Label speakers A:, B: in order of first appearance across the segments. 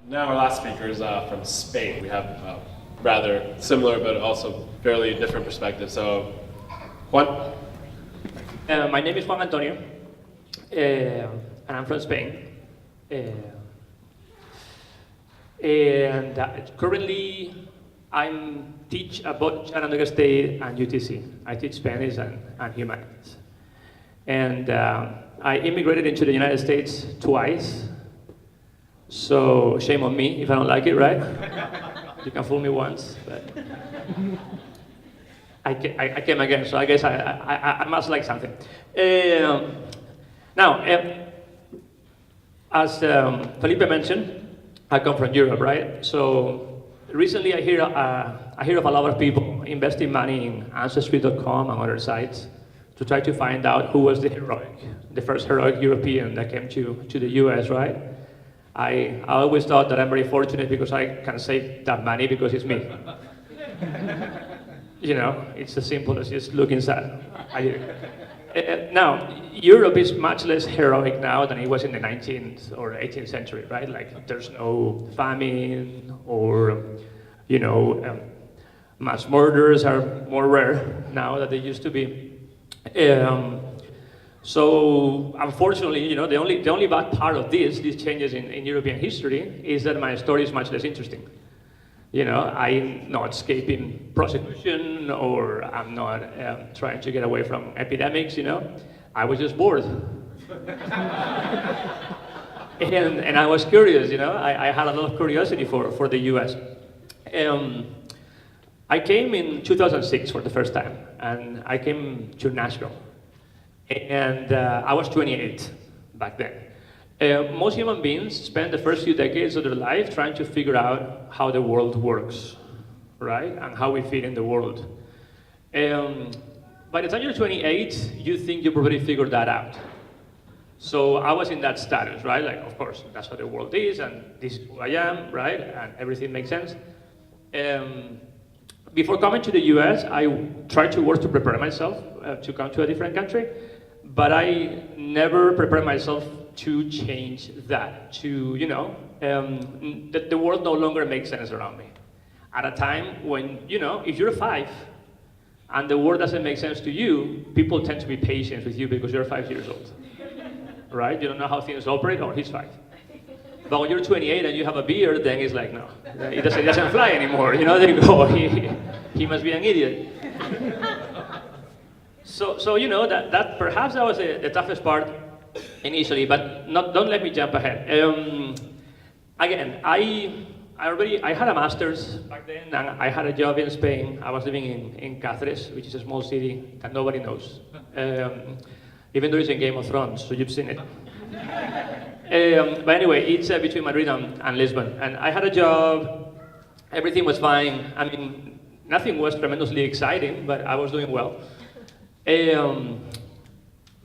A: Now our last speaker is from Spain. We have rather similar but also fairly different perspectives. So, Juan?
B: My name is Juan Antonio, and I'm from Spain. And currently, I'm teach at both Chattanooga State and UTC. I teach Spanish and humanities. And I immigrated into the United States twice. So shame on me if I don't like it, right? You can fool me once, but I came again, so I guess I must like something. Now, as Felipe mentioned, I come from Europe, right? So recently I hear of a lot of people investing money in Ancestry.com and other sites to try to find out who was the first heroic European that came to the US, right? I always thought that I'm very fortunate because I can save that money because it's me. You know, it's as simple as just look inside. Now, Europe is much less heroic now than it was in the 19th or 18th century, right? Like, there's no famine or, you know, mass murders are more rare now than they used to be. So, unfortunately, you know, the only bad part of these changes in European history is that my story is much less interesting. You know, I'm not escaping prosecution or I'm not trying to get away from epidemics, you know. I was just bored. and I was curious, you know. I had a lot of curiosity for the US. I came in 2006 for the first time, and I came to Nashville. And I was 28 back then. Most human beings spend the first few decades of their life trying to figure out how the world works, right? And how we fit in the world. By the time you're 28, you think you've already figured that out. So I was in that status, right? Like, of course, that's how the world is, and this is who I am, right? And everything makes sense. Before coming to the US, I tried to work to prepare myself to come to a different country, but I never prepared myself to change that, to, you know, the world no longer makes sense around me. At a time when, you know, if you're 5 and the world doesn't make sense to you, people tend to be patient with you because you're 5 years old, right? You don't know how things operate, oh, he's 5. But when you're 28 and you have a beard, then it's like, no, it doesn't fly anymore, you know, they go, he must be an idiot. So you know, that perhaps that was the toughest part initially, but don't let me jump ahead. Again, I had a master's back then, and I had a job in Spain. I was living in Cáceres, which is a small city that nobody knows, even though it's in Game of Thrones, so you've seen it. But anyway, it's between Madrid and Lisbon, and I had a job. Everything was fine. I mean, nothing was tremendously exciting, but I was doing well.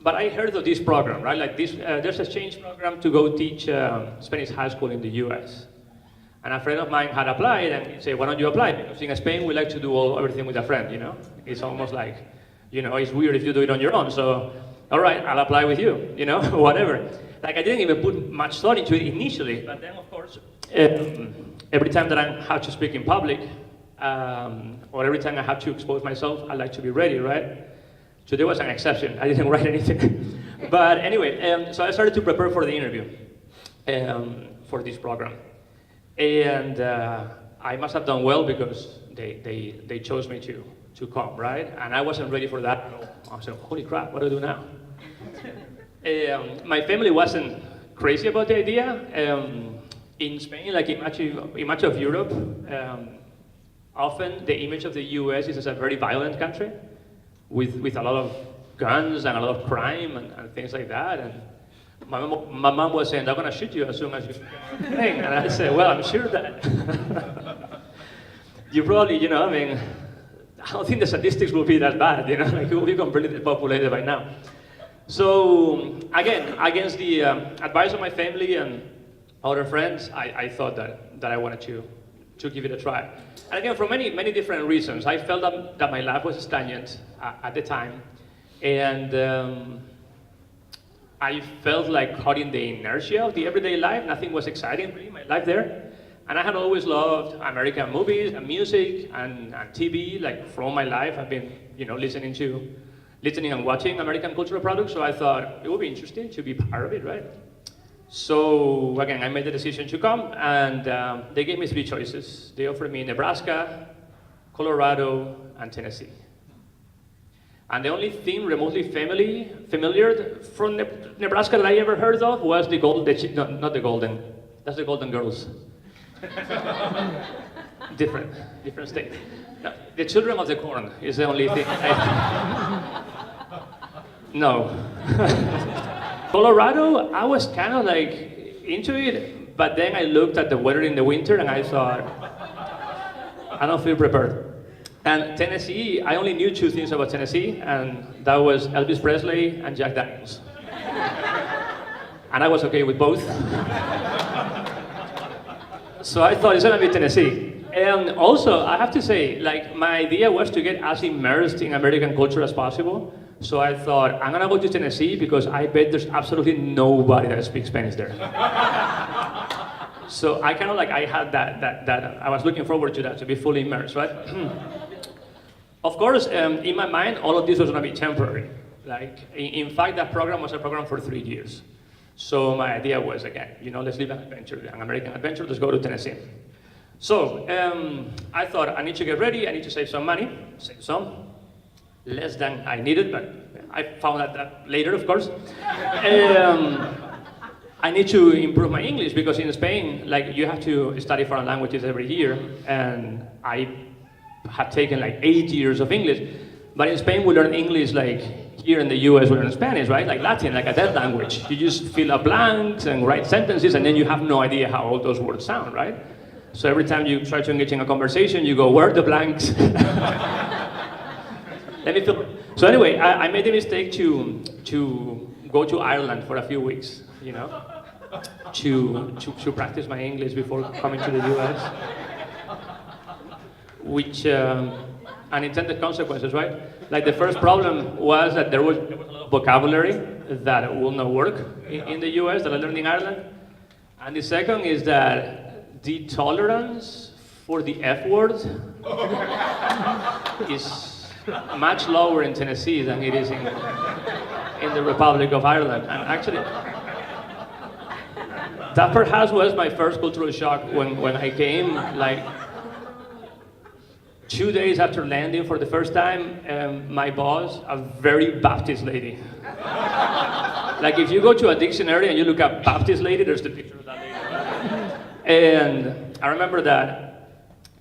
B: But I heard of this program, right? Like this, there's a exchange program to go teach Spanish high school in the US. And a friend of mine had applied, and he said, why don't you apply? Because in Spain, we like to do everything with a friend, you know? It's almost like, you know, it's weird if you do it on your own. So, all right, I'll apply with you, you know, whatever. Like, I didn't even put much thought into it initially, but then, of course, every time that I have to speak in public, or every time I have to expose myself, I like to be ready, right? So there was an exception. I didn't write anything. But anyway, so I started to prepare for the interview for this program. And I must have done well because they chose me to come, right? And I wasn't ready for that at all. I said, holy crap, what do I do now? My family wasn't crazy about the idea. In Spain, like in much of Europe, often the image of the US is as a very violent country with a lot of guns and a lot of crime and things like that. And my mom was saying, they're going to shoot you as soon as you thing. And I said, well, I'm sure that you probably, you know, I mean, I don't think the statistics will be that bad, you know, like it will be completely depopulated by now. So again, against the advice of my family and other friends, I thought that I wanted to give it a try. And again, for many different reasons. I felt that my life was stagnant at the time, and I felt like caught in the inertia of the everyday life. Nothing was exciting really in my life there. And I had always loved American movies and music and TV, like for all my life. I've been, listening and watching American cultural products, so I thought it would be interesting to be part of it, right? So again, I made the decision to come, and they gave me 3 choices. They offered me Nebraska, Colorado, and Tennessee. And the only thing remotely familiar from Nebraska that I ever heard of was not the Golden, that's the Golden Girls. different state. No, the Children of the Corn is the only thing. No. Colorado, I was kind of like into it, but then I looked at the weather in the winter and I thought, I don't feel prepared. And Tennessee, I only knew 2 things about Tennessee, and that was Elvis Presley and Jack Daniels. And I was okay with both. So I thought it's gonna be Tennessee. And also, I have to say, like, my idea was to get as immersed in American culture as possible. So I thought, I'm gonna go to Tennessee because I bet there's absolutely nobody that speaks Spanish there. So I kind of like, I had that, I was looking forward to that, to be fully immersed, right? Of course, in my mind, all of this was gonna be temporary. Like, in fact, that program was a program for 3 years. So my idea was, again, let's live an American adventure, let's go to Tennessee. So I thought, I need to get ready, I need to save some money, save some, less than I needed, but I found out that later, of course. I need to improve my English because in Spain, like, you have to study foreign languages every year, and I had taken like 8 years of English. But in Spain, we learn English like here in the US we learn Spanish, right? Like Latin, like a dead language. You just fill up blanks and write sentences, and then you have no idea how all those words sound, right? So every time you try to engage in a conversation, you go, where are the blanks? Let me fill. So anyway, I made the mistake to go to Ireland for a few weeks, to practice my English before coming to the US, which unintended consequences, right? Like the first problem was that there was a lot of vocabulary that will not work in the US that I learned in Ireland. And the second is that the tolerance for the F word is much lower in Tennessee than it is in the Republic of Ireland. And actually, that perhaps was my first cultural shock when I came, like, 2 days after landing for the first time, my boss, a very Baptist lady. Like, if you go to a dictionary and you look up Baptist lady, there's the picture of that lady. And I remember that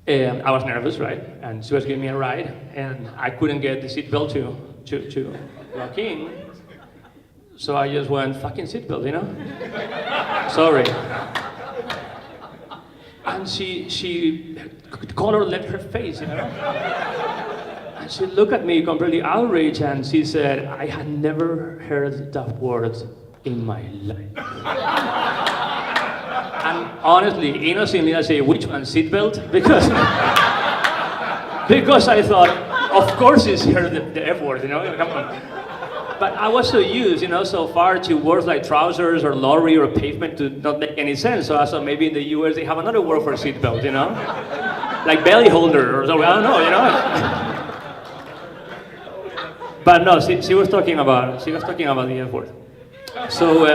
B: I was nervous, right? And she was giving me a ride, and I couldn't get the seatbelt to lock in. So I just went, fucking seatbelt, Sorry. And she color left her face, And she looked at me completely outraged, and she said, I had never heard that word in my life. And honestly, innocently, I say, which one, seatbelt? Because I thought, of course it's heard the F word, come on. But I was so used, so far to words like trousers or lorry or pavement to not make any sense. So I thought maybe in the US they have another word for seatbelt, like belly holder or something. I don't know, But no, she was talking about the F word. So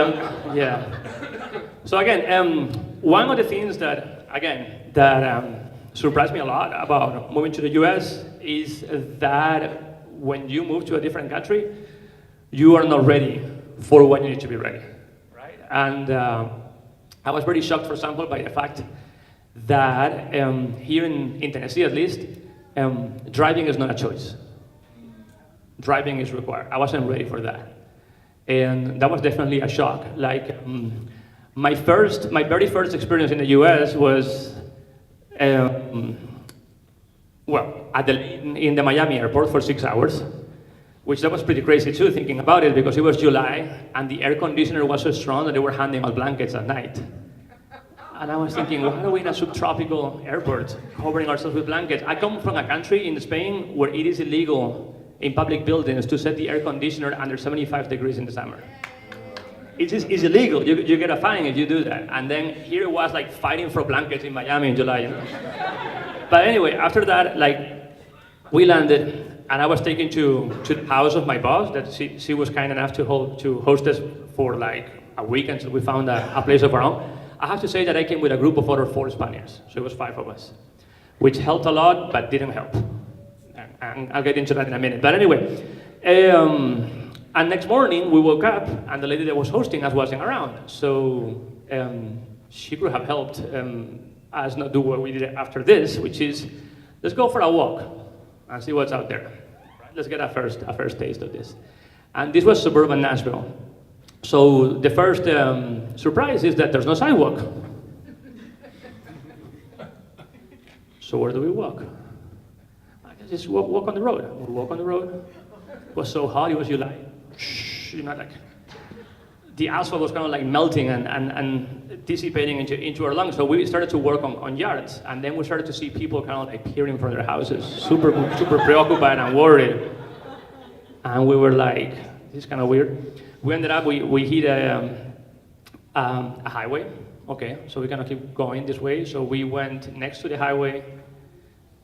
B: yeah. So again, one of the things that surprised me a lot about moving to the US is that when you move to a different country, you are not ready for what you need to be ready, right? And I was very shocked, for example, by the fact that here in Tennessee, at least, driving is not a choice. Driving is required. I wasn't ready for that, and that was definitely a shock. Like my very first experience in the U.S. was, in the Miami airport for 6 hours. Which that was pretty crazy too, thinking about it, because it was July and the air conditioner was so strong that they were handing out blankets at night. And I was thinking, why are we in a subtropical airport covering ourselves with blankets? I come from a country in Spain where it is illegal in public buildings to set the air conditioner under 75 degrees in the summer. it's illegal. You get a fine if you do that. And then here it was like fighting for blankets in Miami in July. You know? But anyway, after that, like we landed, and I was taken to the house of my boss. That she was kind enough to host us for like a week until we found a place of our own. I have to say that I came with a group of other 4 Spaniards, so it was 5 of us, which helped a lot, but didn't help. And I'll get into that in a minute. But anyway, and next morning we woke up, and the lady that was hosting us wasn't around. So she could have helped us not do what we did after this, which is let's go for a walk and see what's out there. Right? Let's get a first taste of this. And this was suburban Nashville. So the first surprise is that there's no sidewalk. So where do we walk? I guess just walk on the road. We walk on the road. It was so hot, it was like the asphalt was kind of like melting and dissipating into our lungs. So we started to work on yards, and then we started to see people kind of like peering from their houses, super preoccupied and worried. And we were like, this is kind of weird. We ended up, we hit a highway. Okay, so we're gonna keep going this way. So we went next to the highway,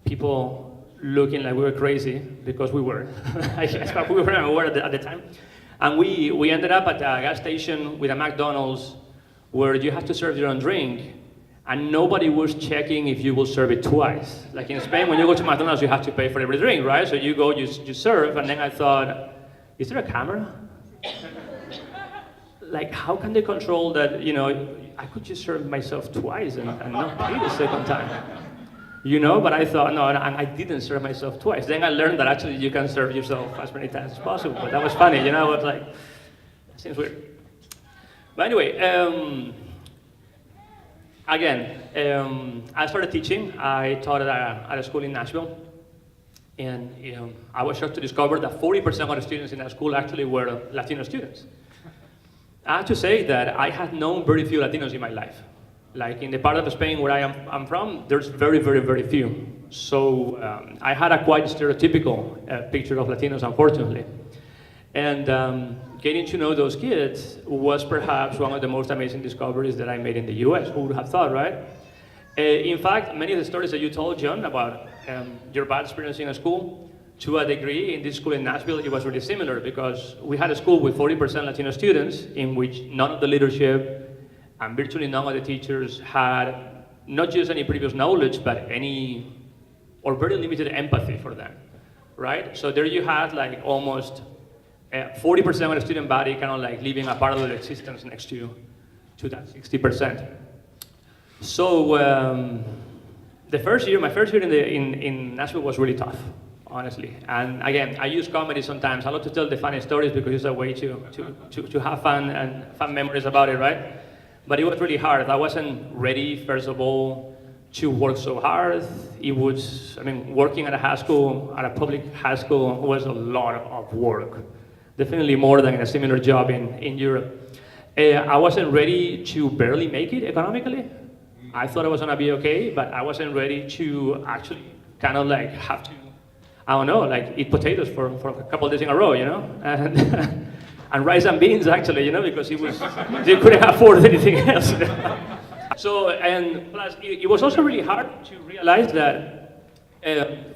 B: people looking like we were crazy, because we were. I guess, but we weren't aware at the time. And we ended up at a gas station with a McDonald's where you have to serve your own drink, and nobody was checking if you will serve it twice. Like in Spain, when you go to McDonald's, you have to pay for every drink, right? So you go, you serve, and then I thought, is there a camera? Like, how can they control that, you know, I could just serve myself twice and not pay the second time? You know, but I thought, no, and I didn't serve myself twice. Then I learned that actually you can serve yourself as many times as possible, but that was funny, you know, I was like, that seems weird. But anyway, I started teaching. I taught at a school in Nashville, and I was shocked to discover that 40% of the students in that school actually were Latino students. I have to say that I had known very few Latinos in my life. Like in the part of Spain where I'm from, there's very, very, very few. So I had a quite stereotypical picture of Latinos, unfortunately. And getting to know those kids was perhaps one of the most amazing discoveries that I made in the US. Who would have thought, right? In fact, many of the stories that you told, John, about your bad experience in a school, to a degree, in this school in Nashville, it was really similar, because we had a school with 40% Latino students in which none of the leadership and virtually none of the teachers had not just any previous knowledge, but any or very limited empathy for them, right? So there you had like almost 40% of the student body kind of like living a parallel existence next to that 60%. So my first year in Nashville was really tough, honestly. And again, I use comedy sometimes. I love to tell the funny stories because it's a way to have fun and fun memories about it, right? But it was really hard. I wasn't ready, first of all, to work so hard. It was, working at a public high school was a lot of work. Definitely more than a similar job in Europe. I wasn't ready to barely make it economically. I thought I was gonna be okay, but I wasn't ready to actually kind of like have to, I don't know, like eat potatoes for a couple of days in a row, you know? And rice and beans, actually, you know, because you couldn't afford anything else. So, and plus, it was also really hard to realize that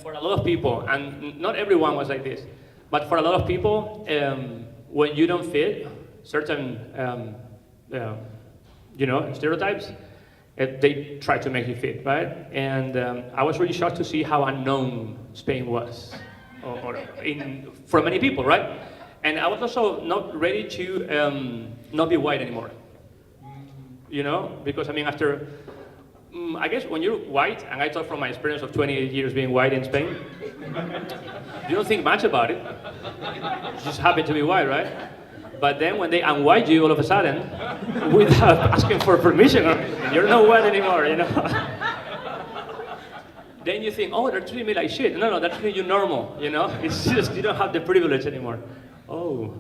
B: for a lot of people, and not everyone was like this, but for a lot of people, when you don't fit certain, stereotypes, they try to make you fit, right? And I was really shocked to see how unknown Spain was, for many people, right? And I was also not ready to not be white anymore, you know? Because after, I guess when you're white, and I talk from my experience of 28 years being white in Spain, you don't think much about it. You just happen to be white, right? But then when they unwhite you all of a sudden, without asking for permission, you're not white anymore, you know? Then you think, oh, they're treating me like shit. No, they're treating you normal, you know? It's just, you don't have the privilege anymore. Oh,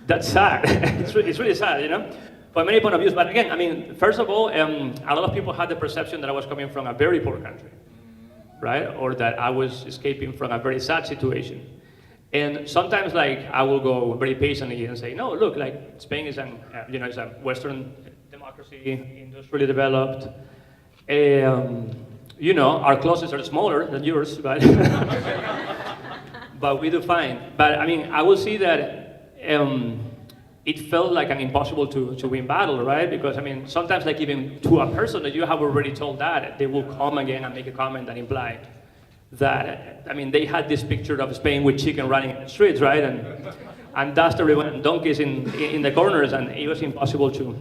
B: that's sad. It's really sad, you know? For many point of views, but again, first of all, a lot of people had the perception that I was coming from a very poor country, right? Or that I was escaping from a very sad situation. And sometimes, like, I will go very patiently and say, no, look, like, Spain is is a Western democracy, industrially developed. Our closets are smaller than yours, but but we do fine. But I mean, I will see that it felt like an impossible to win battle, right? Because I mean, sometimes, like, even to a person that you have already told that, they will come again and make a comment that implied that, I mean, they had this picture of Spain with chicken running in the streets, right? And dust everywhere and donkeys in the corners, and it was impossible to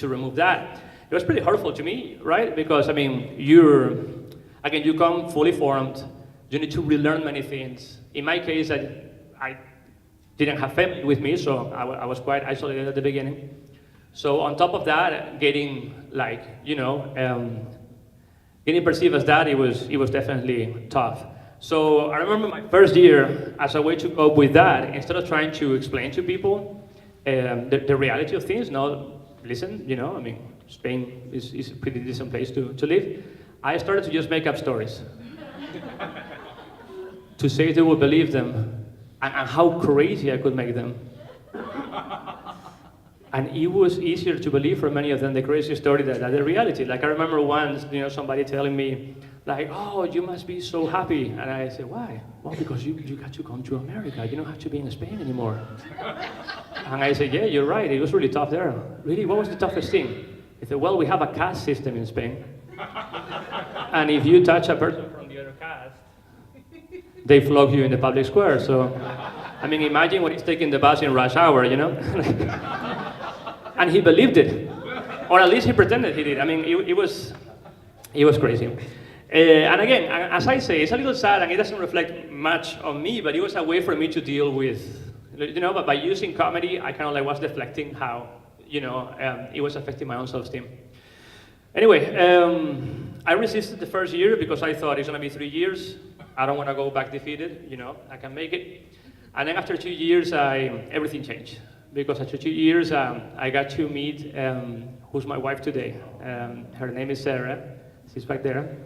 B: remove that. It was pretty hurtful to me, right? Because, I mean, you come fully formed, you need to relearn many things. In my case, I didn't have family with me, so I was quite isolated at the beginning. So on top of that, getting, like, getting perceived as that, it was definitely tough. So I remember my first year, as a way to cope with that, instead of trying to explain to people the reality of things, no, listen, I mean, Spain is a pretty decent place to live. I started to just make up stories. To say they would believe them, and how crazy I could make them. And it was easier to believe for many of them the crazy story than the reality. Like, I remember once, somebody telling me, like, oh, you must be so happy. And I said, why? Well, because you got to come to America. You don't have to be in Spain anymore. And I said, yeah, you're right. It was really tough there. Really, what was the toughest thing? He said, well, we have a caste system in Spain. And if you touch a person from the other caste, they flog you in the public square. So, I mean, imagine when he's taking the bus in rush hour, And he believed it, or at least he pretended he did. I mean, it was crazy. And again, as I say, it's a little sad, and it doesn't reflect much on me, but it was a way for me to deal with, but by using comedy, I kind of like was deflecting how, it was affecting my own self-esteem. Anyway, I resisted the first year because I thought it's gonna be 3 years. I don't want to go back defeated, I can make it. And then after 2 years, everything changed. Because after 2 years, I got to meet who's my wife today. Her name is Sarah. She's back there.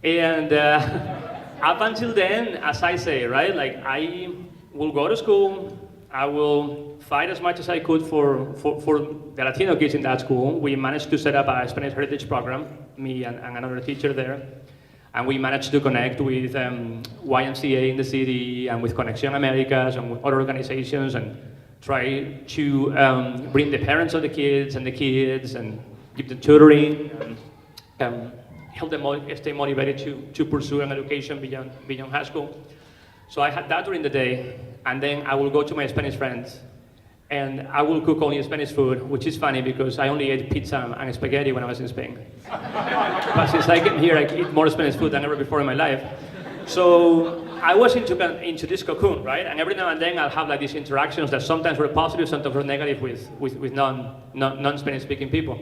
B: And up until then, as I say, right, like, I will go to school. I will fight as much as I could for the Latino kids in that school. We managed to set up a Spanish Heritage program, me and another teacher there. And we managed to connect with YMCA in the city and with Conexión Americas and with other organizations, and try to bring the parents of the kids and give them tutoring and help them stay motivated to pursue an education beyond high school. So I had that during the day, and then I will go to my Spanish friends, and I will cook only Spanish food, which is funny because I only ate pizza and spaghetti when I was in Spain. But since I came here, I eat more Spanish food than ever before in my life. So I was into this cocoon, right? And every now and then I'll have like these interactions that sometimes were positive, sometimes were negative with non-Spanish speaking people.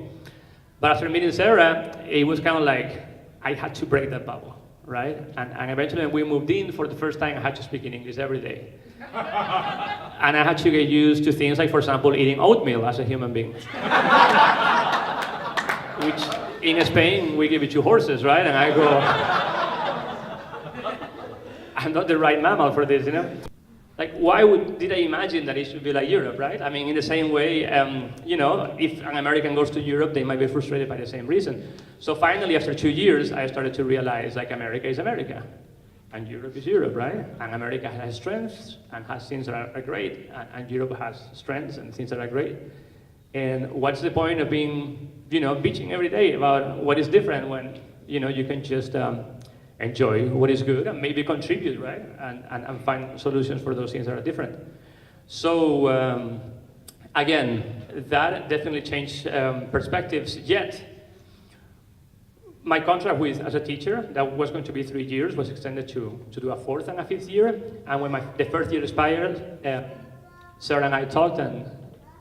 B: But after meeting Sarah, it was kind of like I had to break that bubble, right? And eventually when we moved in, for the first time I had to speak in English every day. And I had to get used to things like, for example, eating oatmeal as a human being. Which in Spain, we give it to horses, right? And I go, I'm not the right mammal for this, Like, why did I imagine that it should be like Europe, right? I mean, in the same way, if an American goes to Europe, they might be frustrated by the same reason. So finally, after 2 years, I started to realize, like, America is America. And Europe is Europe, right? And America has strengths and has things that are great, and Europe has strengths and things that are great. And what's the point of being, bitching every day about what is different when, you can just enjoy what is good and maybe contribute, right? And find solutions for those things that are different. So, again, that definitely changed perspectives, yet my contract as a teacher, that was going to be 3 years, was extended to do a 4th and a 5th year. And when the 1st year expired, Sarah and I talked and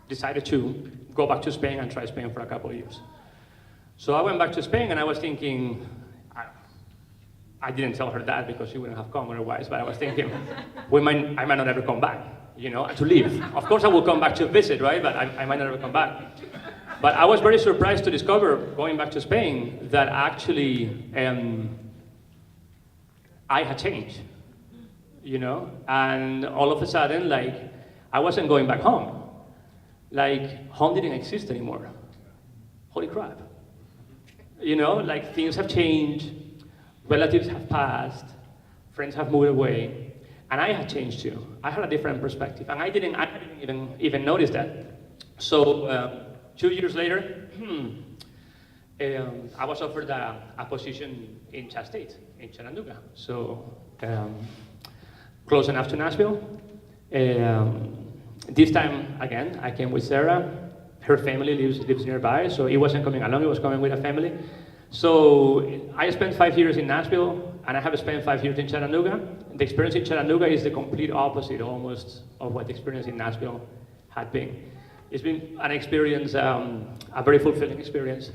B: decided to go back to Spain and try Spain for a couple of years. So I went back to Spain and I was thinking, I didn't tell her that because she wouldn't have come otherwise, but I was thinking, I might not ever come back, to live. Of course I will come back to visit, right? But I might not ever come back. But I was very surprised to discover, going back to Spain, that actually I had changed. you know? And all of a sudden, like, I wasn't going back home. Like, home didn't exist anymore. Holy crap. You know, like, things have changed, relatives have passed, friends have moved away, and I had changed too. I had a different perspective, and I didn't even notice that. So 2 years later, I was offered a position in Chad State, in Chattanooga. So close enough to Nashville. This time, again, I came with Sarah. Her family lives nearby, so it wasn't coming alone, it was coming with a family. So I spent 5 years in Nashville, and I have spent 5 years in Chattanooga. The experience in Chattanooga is the complete opposite, almost, of what the experience in Nashville had been. It's been an experience, a very fulfilling experience.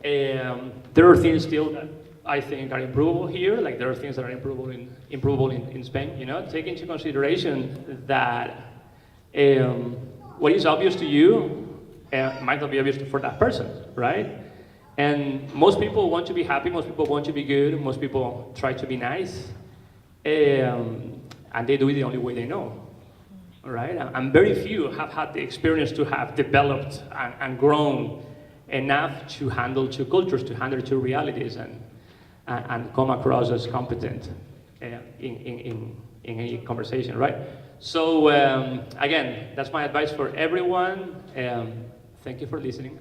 B: There are things still that I think are improvable here, like there are things that are improvable in Spain, you know? Take into consideration that what is obvious to you might not be obvious for that person, right? And most people want to be happy, most people want to be good, most people try to be nice, and they do it the only way they know, right? And very few have had the experience to have developed and grown enough to handle two cultures, to handle two realities, and come across as competent in any conversation, right? So again, that's my advice for everyone. Thank you for listening.